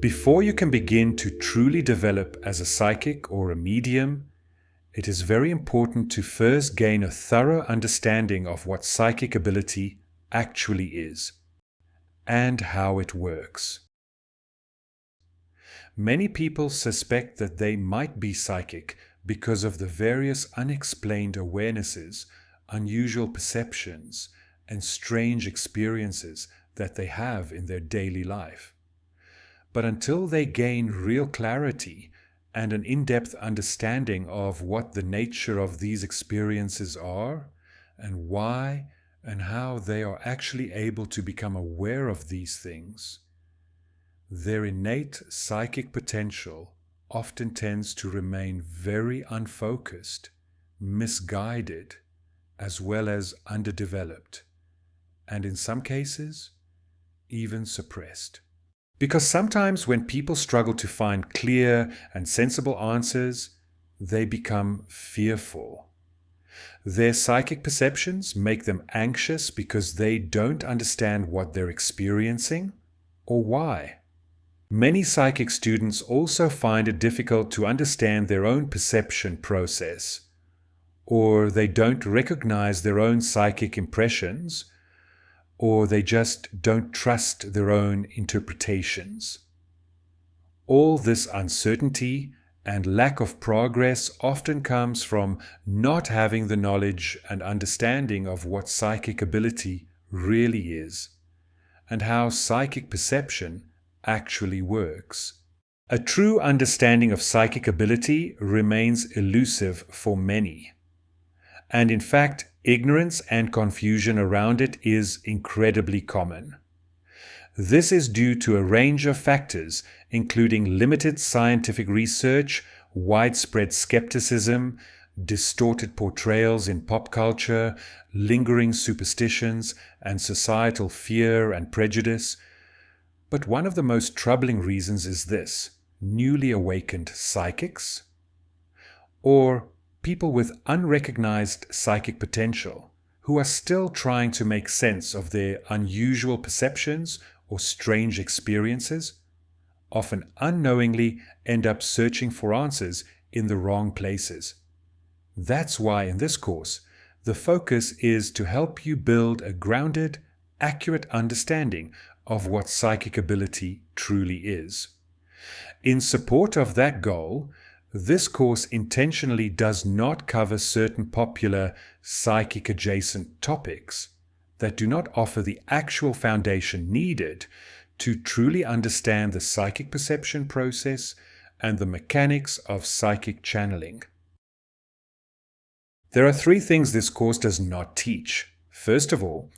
Before you can begin to truly develop as a psychic or a medium, it is very important to first gain a thorough understanding of what psychic ability actually is and how it works. Many people suspect that they might be psychic because of the various unexplained awarenesses, unusual perceptions, and strange experiences that they have in their daily life. But until they gain real clarity and an in-depth understanding of what the nature of these experiences are and why and how they are actually able to become aware of these things, their innate psychic potential often tends to remain very unfocused, misguided, as well as underdeveloped, and in some cases, even suppressed. Because sometimes when people struggle to find clear and sensible answers, they become fearful. Their psychic perceptions make them anxious because they don't understand what they're experiencing or why. Many psychic students also find it difficult to understand their own perception process, or they don't recognize their own psychic impressions, or they just don't trust their own interpretations. All this uncertainty and lack of progress often comes from not having the knowledge and understanding of what psychic ability really is, and how psychic perception actually works. A true understanding of psychic ability remains elusive for many. And in fact, ignorance and confusion around it is incredibly common. This is due to a range of factors, including limited scientific research, widespread skepticism, distorted portrayals in pop culture, lingering superstitions, and societal fear and prejudice. But one of the most troubling reasons is this: newly awakened psychics, or people with unrecognized psychic potential who are still trying to make sense of their unusual perceptions or strange experiences, often unknowingly end up searching for answers in the wrong places. That's why in this course, the focus is to help you build a grounded, accurate understanding of what psychic ability truly is. In support of that goal, this course intentionally does not cover certain popular psychic-adjacent topics that do not offer the actual foundation needed to truly understand the psychic perception process and the mechanics of psychic channeling. There are 3 things this course does not teach. First of all,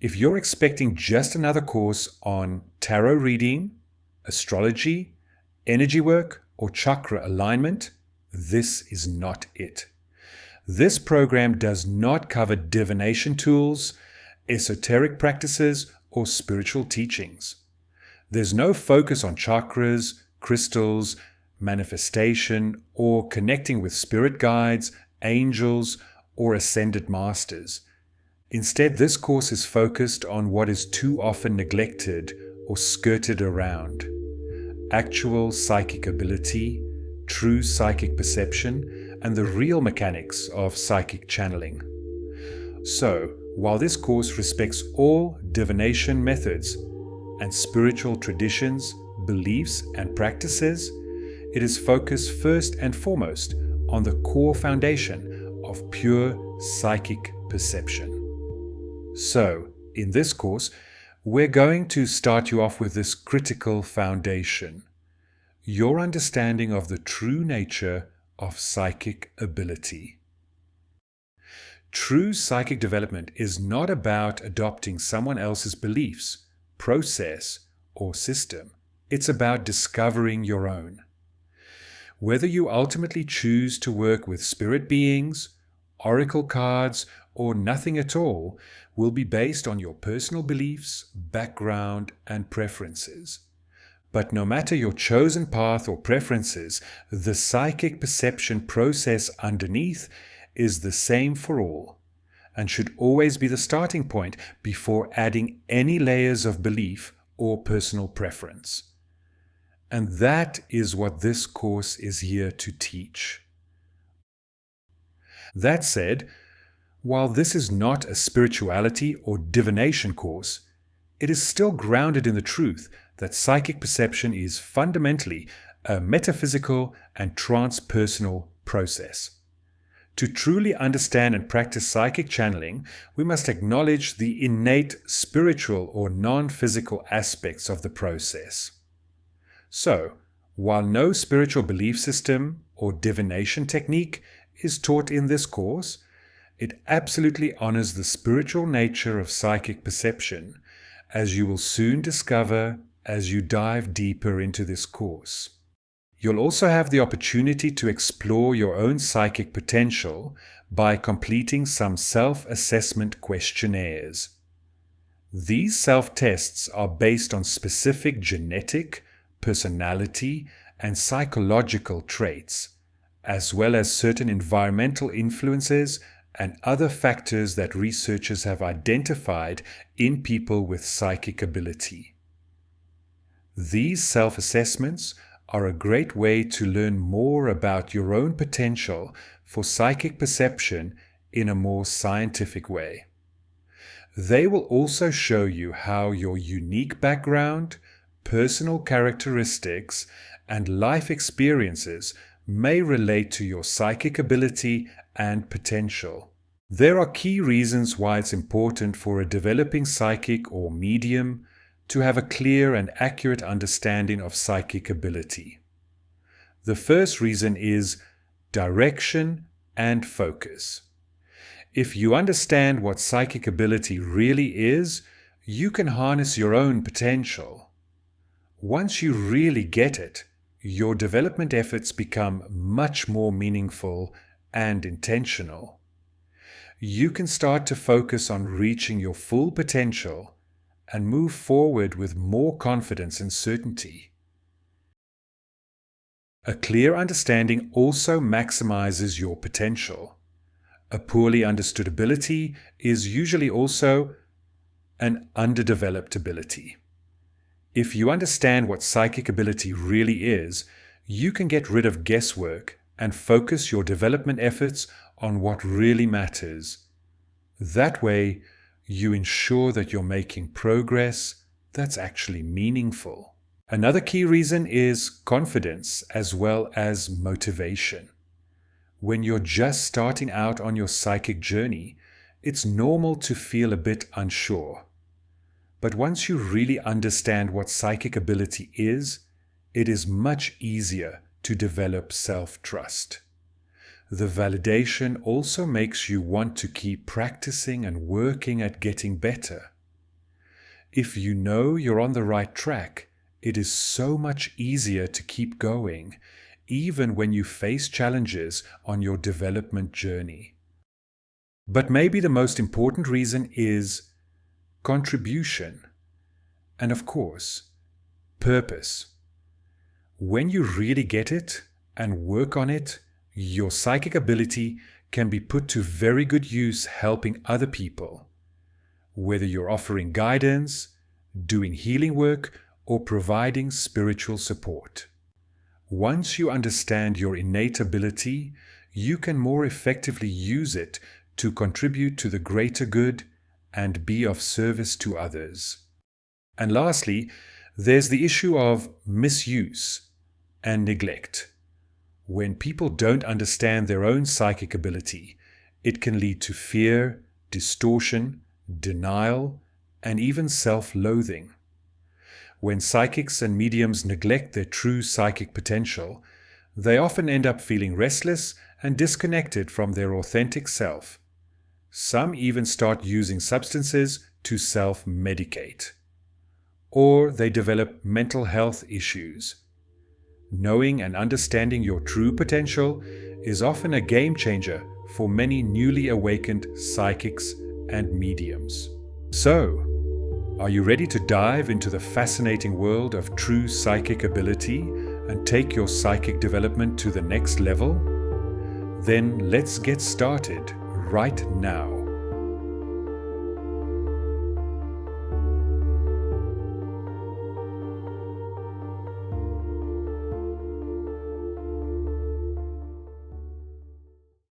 if you're expecting just another course on tarot reading, astrology, energy work, or chakra alignment, this is not it. This program does not cover divination tools, esoteric practices, or spiritual teachings. There's no focus on chakras, crystals, manifestation, or connecting with spirit guides, angels, or ascended masters. Instead, this course is focused on what is too often neglected or skirted around: actual psychic ability, true psychic perception, and the real mechanics of psychic channeling. So, while this course respects all divination methods and spiritual traditions, beliefs, and practices, it is focused first and foremost on the core foundation of pure psychic perception. So, in this course, we're going to start you off with this critical foundation: your understanding of the true nature of psychic ability. True psychic development is not about adopting someone else's beliefs, process, or system. It's about discovering your own. Whether you ultimately choose to work with spirit beings, oracle cards, or nothing at all will be based on your personal beliefs, background, and preferences. But no matter your chosen path or preferences, the psychic perception process underneath is the same for all, and should always be the starting point before adding any layers of belief or personal preference. And that is what this course is here to teach. That said, while this is not a spirituality or divination course, it is still grounded in the truth that psychic perception is fundamentally a metaphysical and transpersonal process. To truly understand and practice psychic channeling, we must acknowledge the innate spiritual or non-physical aspects of the process. So, while no spiritual belief system or divination technique is taught in this course, it absolutely honors the spiritual nature of psychic perception, as you will soon discover as you dive deeper into this course. You'll also have the opportunity to explore your own psychic potential by completing some self-assessment questionnaires. These self-tests are based on specific genetic, personality, and psychological traits, as well as certain environmental influences and other factors that researchers have identified in people with psychic ability. These self-assessments are a great way to learn more about your own potential for psychic perception in a more scientific way. They will also show you how your unique background, personal characteristics, and life experiences may relate to your psychic ability and potential. There are key reasons why it's important for a developing psychic or medium to have a clear and accurate understanding of psychic ability. The first reason is direction and focus. If you understand what psychic ability really is, you can harness your own potential. Once you really get it, your development efforts become much more meaningful and intentional. You can start to focus on reaching your full potential and move forward with more confidence and certainty. A clear understanding also maximizes your potential. A poorly understood ability is usually also an underdeveloped ability. If you understand what psychic ability really is, you can get rid of guesswork and focus your development efforts on what really matters. That way, you ensure that you're making progress that's actually meaningful. Another key reason is confidence as well as motivation. When you're just starting out on your psychic journey, it's normal to feel a bit unsure. But once you really understand what psychic ability is, it is much easier to develop self-trust. The validation also makes you want to keep practicing and working at getting better. If you know you're on the right track, it is so much easier to keep going, even when you face challenges on your development journey. But maybe the most important reason is contribution, and of course, purpose. When you really get it and work on it, your psychic ability can be put to very good use helping other people, whether you're offering guidance, doing healing work, or providing spiritual support. Once you understand your innate ability, you can more effectively use it to contribute to the greater good and be of service to others. And lastly, there's the issue of misuse and neglect. When people don't understand their own psychic ability, it can lead to fear, distortion, denial, and even self-loathing. When psychics and mediums neglect their true psychic potential, they often end up feeling restless and disconnected from their authentic self. Some even start using substances to self-medicate. Or they develop mental health issues. Knowing and understanding your true potential is often a game changer for many newly awakened psychics and mediums. So, are you ready to dive into the fascinating world of true psychic ability and take your psychic development to the next level? Then let's get started right now.